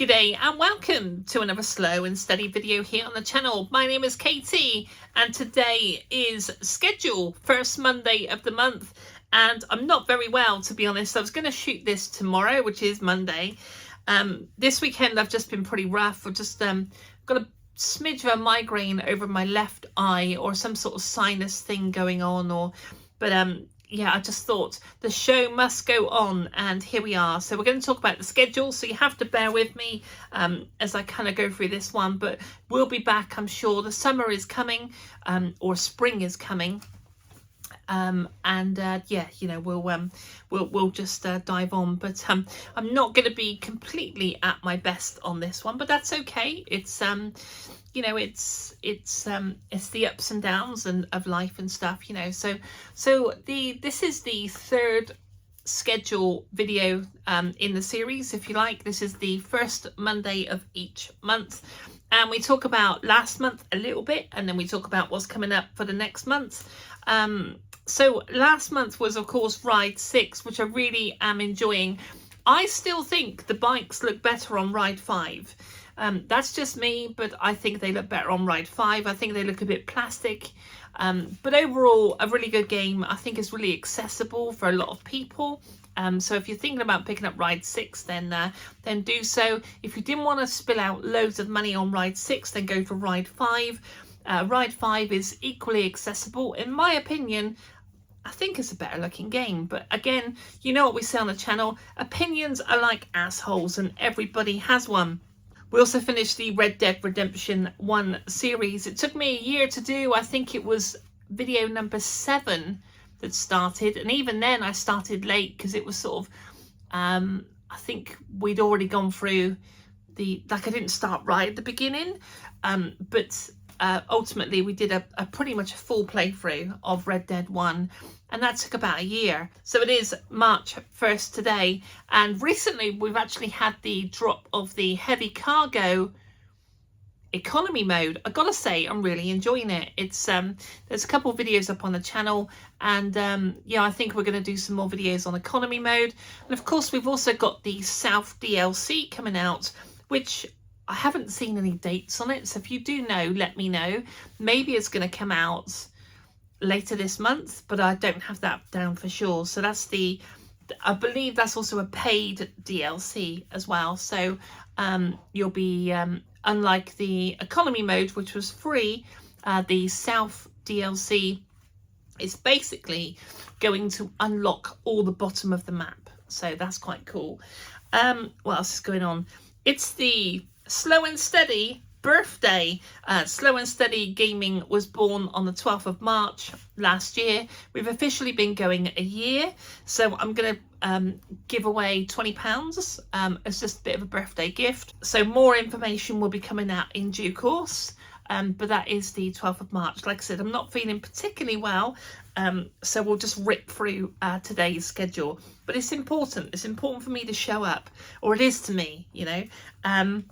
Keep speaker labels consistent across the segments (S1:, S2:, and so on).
S1: G'day and welcome to another slow and steady video here on the channel. My name is Katie and today is schedule first Monday of the month, and I'm not very well, to be honest. I was going to shoot this tomorrow, which is Monday. This weekend I've just been pretty rough. I've just got a smidge of a migraine over my left eye, or some sort of sinus thing going on, yeah, I just thought the show must go on, and here we are. So we're going to talk about the schedule, so you have to bear with me as I kind of go through this one, but we'll be back, I'm sure. The summer is coming, or spring is coming, yeah, you know, we'll just dive on. But I'm not going to be completely at my best on this one, but that's okay. It's you know, it's the ups and downs of life and stuff, you know. So this is the third schedule video in the series, if you like. This is the first Monday of each month, and we talk about last month a little bit, and then we talk about what's coming up for the next month. So last month was, of course, Ride 6, which I really am enjoying. I still think the bikes look better on Ride 5. That's just me, but I think they look better on Ride 5. I think they look a bit plastic. But overall, a really good game. I think it's really accessible for a lot of people. So if you're thinking about picking up Ride 6, then do so. If you didn't want to spill out loads of money on Ride 6, then go for Ride 5. Ride 5 is equally accessible. In my opinion, I think it's a better looking game. But again, you know what we say on the channel, opinions are like assholes, and everybody has one. We also finished the Red Dead Redemption 1 series. It took me a year to do. I think it was video number 7 that started. And even then I started late because it was sort of, I think we'd already gone through I didn't start right at the beginning. But ultimately we did a pretty much a full playthrough of Red Dead 1. And that took about a year. So it is March 1st today. And recently we've actually had the drop of the heavy cargo economy mode. I gotta say, I'm really enjoying it. It's there's a couple of videos up on the channel, and yeah, I think we're going to do some more videos on economy mode. And of course we've also got the South DLC coming out, which I haven't seen any dates on it. So if you do know, let me know. Maybe it's going to come out later this month, but I don't have that down for sure. So that's I believe that's also a paid DLC as well. So you'll be unlike the economy mode, which was free, the South DLC is basically going to unlock all the bottom of the map. So that's quite cool. What else is going on? It's the Slow and Steady birthday. Slow and Steady Gaming was born on the 12th of March last year. We've officially been going a year, so I'm going to give away £20 as just a bit of a birthday gift. So more information will be coming out in due course, but that is the 12th of March. Like I said, I'm not feeling particularly well, so we'll just rip through today's schedule. But it's important for me to show up, or it is to me, you know.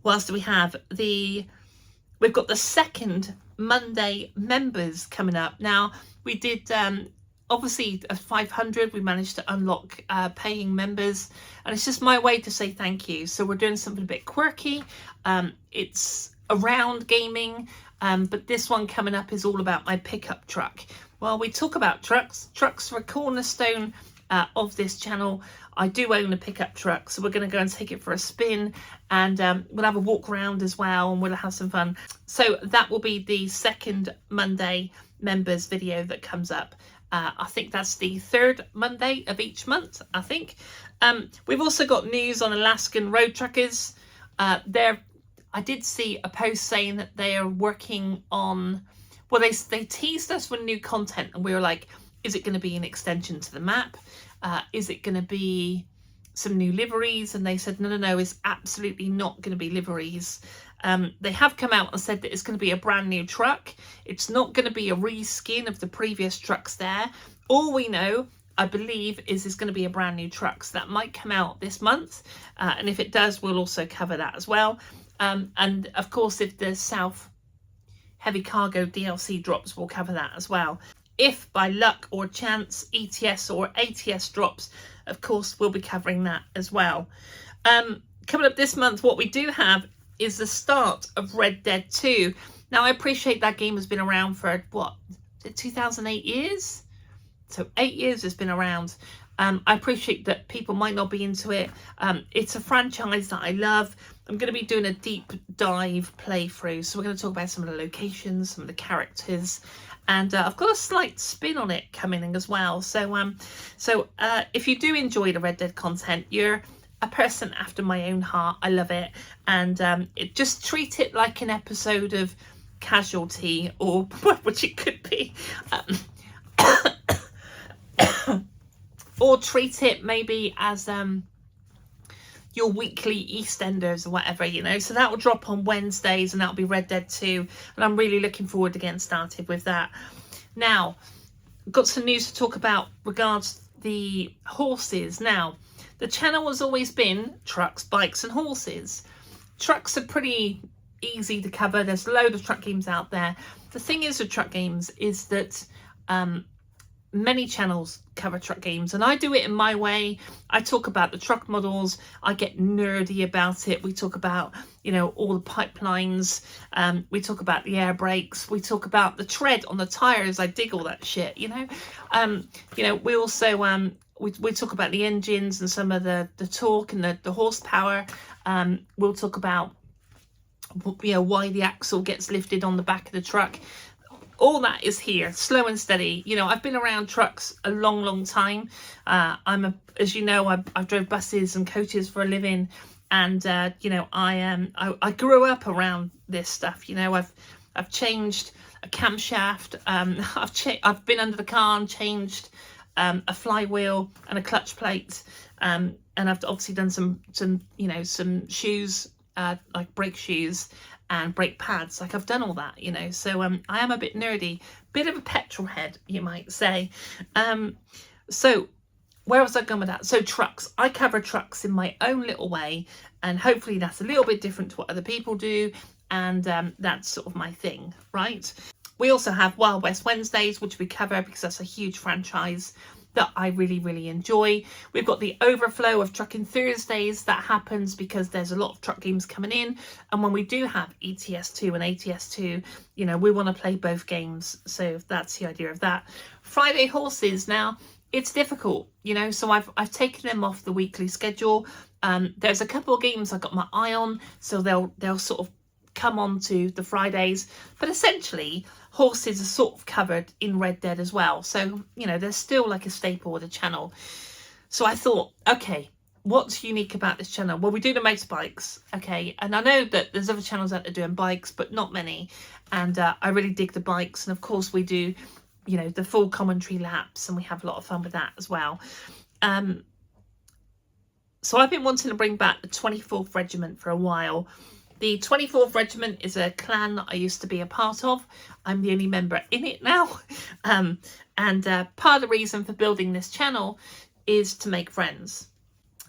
S1: What else do we have? We've got the second Monday members coming up. Now, we did, obviously, at 500, we managed to unlock paying members. And it's just my way to say thank you. So we're doing something a bit quirky. It's around gaming, but this one coming up is all about my pickup truck. Well, we talk about trucks. Trucks are a cornerstone of this channel. I do own a pickup truck, so we're going to go and take it for a spin, and we'll have a walk around as well, and we'll have some fun. So that will be the second Monday members video that comes up. I think that's the third Monday of each month, I think. We've also got news on Alaskan road truckers. I did see a post saying that they are working on, well, they teased us with new content, and we were like, is it going to be an extension to the map? Is it going to be some new liveries? And they said, no, it's absolutely not going to be liveries. They have come out and said that it's going to be a brand new truck. It's not going to be a reskin of the previous trucks there. All we know, I believe, is it's going to be a brand new truck. So that might come out this month. And if it does, we'll also cover that as well. And of course, if the South Heavy Cargo DLC drops, we'll cover that as well. If by luck or chance ETS or ATS drops, of course, we'll be covering that as well. coming up this month, what we do have is the start of Red Dead 2. Now, I appreciate that game has been around for, what, 2008 years? So 8 years it's been around. I appreciate that people might not be into it. It's a franchise that I love. I'm going to be doing a deep dive playthrough. So we're going to talk about some of the locations, some of the characters. And I've got a slight spin on it coming in as well. So, if you do enjoy the Red Dead content, you're a person after my own heart. I love it. And just treat it like an episode of Casualty, or which it could be. Or treat it maybe as your weekly EastEnders or whatever, you know. So that will drop on Wednesdays, and that'll be Red Dead 2. And I'm really looking forward to getting started with that. Now, got some news to talk about regards the horses. Now, the channel has always been trucks, bikes and horses. Trucks are pretty easy to cover. There's a load of truck games out there. The thing is with truck games is that many channels cover truck games, and I do it in my way. I talk about the truck models. I get nerdy about it. We talk about, you know, all the pipelines. We talk about the air brakes. We talk about the tread on the tires. I dig all that shit, you know. We also we talk about the engines and some of the torque and the horsepower. We'll talk about, you know, why the axle gets lifted on the back of the truck. All that is here, slow and steady. You know, I've been around trucks a long, long time. As you know, I drove buses and coaches for a living, and you know, I grew up around this stuff. You know, I've changed a camshaft. I've been under the car and changed a flywheel and a clutch plate. And I've obviously done some you know, some shoes, like brake shoes and brake pads. Like, I've done all that, you know. So I am a bit nerdy, bit of a petrol head, you might say. So where was I going with that? So trucks, I cover trucks in my own little way, and hopefully that's a little bit different to what other people do, and that's sort of my thing, right? We also have Wild West Wednesdays, which we cover because that's a huge franchise that I really, really enjoy. We've got the overflow of Trucking Thursdays. That happens because there's a lot of truck games coming in, and when we do have ETS2 and ATS2, you know, we want to play both games. So that's the idea of that. Friday horses, now it's difficult, you know, so I've taken them off the weekly schedule. There's a couple of games I've got my eye on, so they'll sort of come on to the Fridays, but essentially horses are sort of covered in Red Dead as well. So, you know, they're still like a staple of the channel. So I thought, okay, what's unique about this channel? Well, we do the motorbikes, okay, and I know that there's other channels out there doing bikes, but not many, and I really dig the bikes. And of course we do, you know, the full commentary laps, and we have a lot of fun with that as well. So I've been wanting to bring back the 24th Regiment for a while. The 24th Regiment is a clan that I used to be a part of. I'm the only member in it now. And part of the reason for building this channel is to make friends.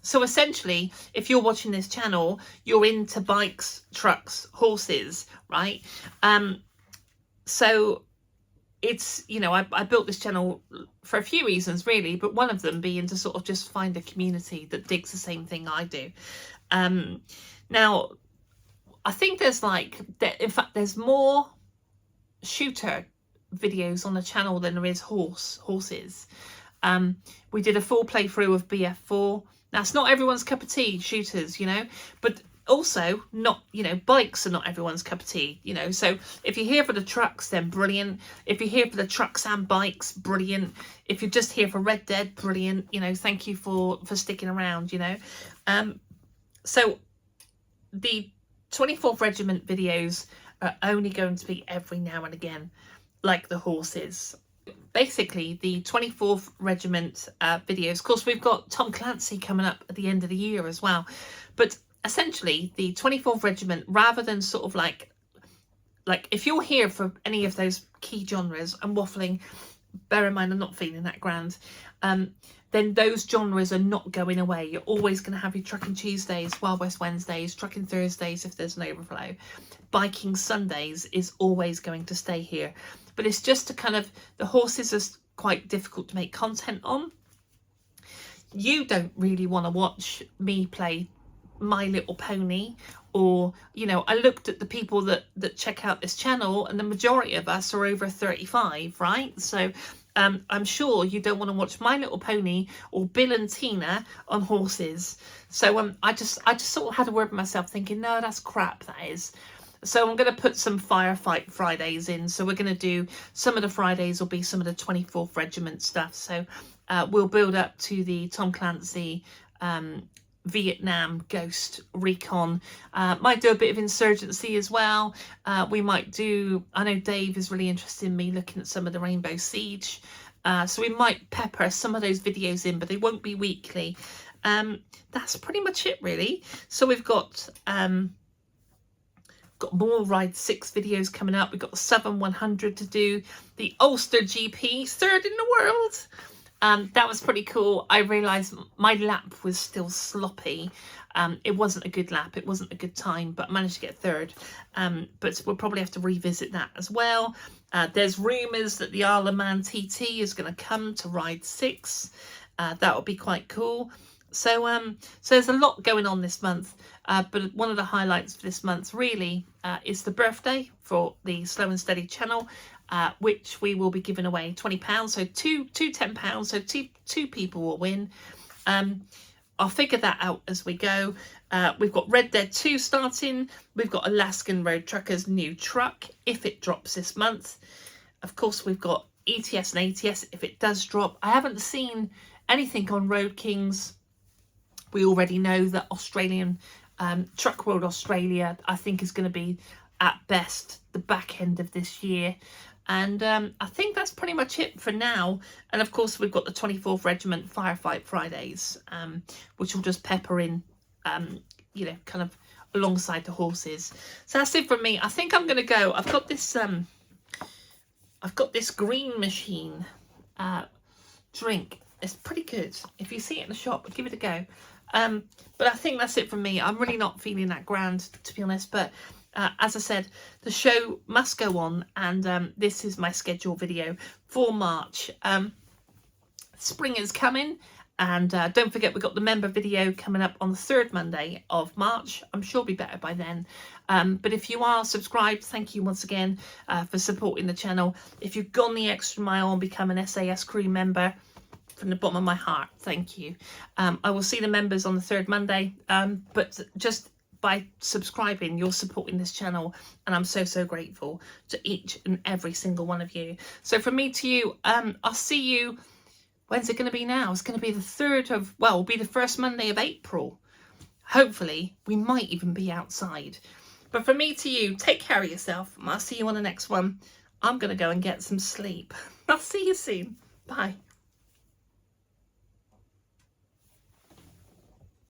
S1: So essentially, if you're watching this channel, you're into bikes, trucks, horses, right? So it's, you know, I built this channel for a few reasons, really, but one of them being to sort of just find a community that digs the same thing I do. Now, I think there's in fact, there's more shooter videos on the channel than there is horses. We did a full playthrough of BF4. Now, it's not everyone's cup of tea, shooters, you know, but also not, you know, bikes are not everyone's cup of tea, you know. So if you're here for the trucks, then brilliant. If you're here for the trucks and bikes, brilliant. If you're just here for Red Dead, brilliant. You know, thank you for sticking around, you know. So the 24th Regiment videos are only going to be every now and again, like the horses. Basically, the 24th Regiment videos, of course, we've got Tom Clancy coming up at the end of the year as well. But essentially, the 24th Regiment, rather than sort of like if you're here for any of those key genres, I'm waffling, bear in mind I'm not feeling that grand, then those genres are not going away. You're always going to have your Trucking Tuesdays, Wild West Wednesdays, Trucking Thursdays if there's an overflow. Biking Sundays is always going to stay here. But it's just to kind of, the horses are quite difficult to make content on. You don't really want to watch me play My Little Pony, or, you know, I looked at the people that check out this channel, and the majority of us are over 35, right? So I'm sure you don't want to watch My Little Pony or Bill and Tina on horses. So I just sort of had a word with myself, thinking, no, that's crap, that is. So I'm going to put some Firefight Fridays in. So we're going to do, some of the Fridays will be some of the 24th Regiment stuff. So we'll build up to the Tom Clancy Vietnam Ghost Recon. Might do a bit of Insurgency as well. We might do, I know Dave is really interested in me looking at some of the Rainbow Siege. So we might pepper some of those videos in, but they won't be weekly. That's pretty much it, really. So we've got more Ride 6 videos coming up. We've got the Southern 100 to do, the Ulster GP, 3rd in the world. That was pretty cool. I realised my lap was still sloppy. It wasn't a good lap. It wasn't a good time, but I managed to get 3rd. But we'll probably have to revisit that as well. There's rumours that the Isle of Man TT is going to come to Ride 6. That would be quite cool. So there's a lot going on this month, but one of the highlights for this month really is the birthday for the Slow and Steady channel, which we will be giving away £20. So two £10. So two people will win. I'll figure that out as we go. We've got Red Dead 2 starting. We've got Alaskan Road Truckers' new truck, if it drops this month. Of course, we've got ETS and ATS if it does drop. I haven't seen anything on Road Kings. We already know that Australian, Truck World Australia, I think is going to be at best the back end of this year. And I think that's pretty much it for now. And of course, we've got the 24th Regiment Firefight Fridays, which will just pepper in, you know, kind of alongside the horses. So that's it from me. I think I'm going to go. I've got this green machine drink. It's pretty good. If you see it in the shop, give it a go. But I think that's it from me. I'm really not feeling that grand, to be honest. But as I said, the show must go on. And this is my scheduled video for March. Spring is coming. And don't forget, we've got the member video coming up on the 3rd Monday of March. I'm sure it'll be better by then. But if you are subscribed, thank you once again for supporting the channel. If you've gone the extra mile and become an SAS crew member, from the bottom of my heart, thank you. I will see the members on the 3rd Monday, but just by subscribing, you're supporting this channel, and I'm so grateful to each and every single one of you. So from me to you, I'll see you. When's it going to be now? It's going to be the 3rd of, well, it'll be the 1st Monday of April. Hopefully, we might even be outside. But from me to you, take care of yourself. I'll see you on the next one. I'm going to go and get some sleep. I'll see you soon. Bye.